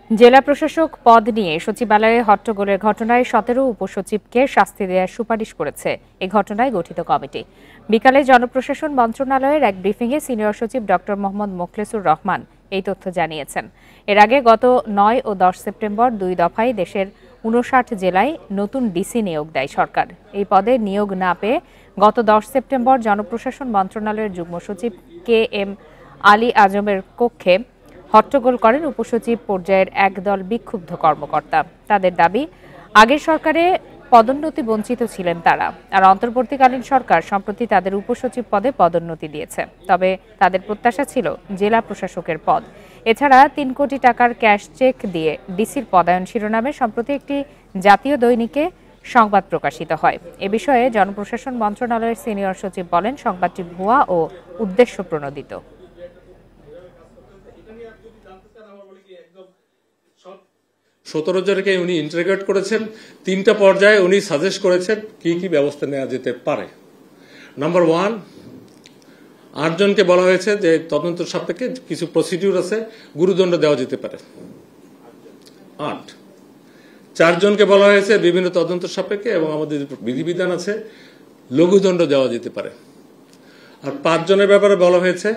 জেলা প্রশাসক পদ নিয়ে সচিবালয়ে হট্টগোলের ঘটনায় 17 উপসচিবকে শাস্তি দেওয়ার সুপারিশ করেছে এই ঘটনায় গঠিত কমিটি। বিকালে জনপ্রশাসন মন্ত্রণালয়ের এক ব্রিফিংয়ে সিনিয়র সচিব ড মোহাম্মদ মোখলেসুর রহমান এই তথ্য জানিয়েছেন। এর আগে গত 9 ও 10 সেপ্টেম্বর 2 দফায় দেশের 59 জেলায় নতুন ডিসি নিয়োগ দেয় সরকার। এই পদে নিয়োগ না পেয়ে গত 10 সেপ্টেম্বর জনপ্রশাসন মন্ত্রণালয়ের যুগ্ম সচিব KM আলী আজমের কক্ষে হট্টগোল করেন উপসচিব পর্যায়ের একদল বিক্ষুব্ধ কর্মকর্তা। তাদের দাবি, আগের সরকারে পদোন্নতি বঞ্চিত ছিলেন তারা, আর অন্তর্বর্তীকালীন সরকার সম্প্রতি তাদের উপসচিব পদে পদোন্নতি দিয়েছে। তবে তাদের প্রত্যাশা ছিল জেলা প্রশাসকের পদ। এছাড়া 3 কোটি টাকার ক্যাশ চেক দিয়ে ডিসির পদায়ন শিরোনামে সম্প্রতি একটি জাতীয় দৈনিকে সংবাদ প্রকাশিত হয়। এ বিষয়ে জনপ্রশাসন মন্ত্রণালয়ের সিনিয়র সচিব বলেন, সংবাদটি ভুয়া ও উদ্দেশ্য প্রণোদিত। 17 জনকে উনি ইন্টারোগেট করেছেন। 3টা পর্যায়ে উনি সাজেস্ট করেছেন কি কি ব্যবস্থা নেওয়া যেতে পারে। নাম্বার 1, 8 জনকে বলা হয়েছে যে তদন্ত সাপেক্ষে কিছু প্রসিডিউর আছে, গুরুদণ্ড দেওয়া যেতে পারে। 8। 4 জনকে বলা হয়েছে বিভিন্ন তদন্ত সাপেক্ষে এবং আমাদের বিধিবিধান আছে, লঘুদণ্ড দেওয়া যেতে পারে। আর 5 জনের ব্যাপারে বলা হয়েছে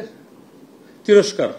তিরস্কার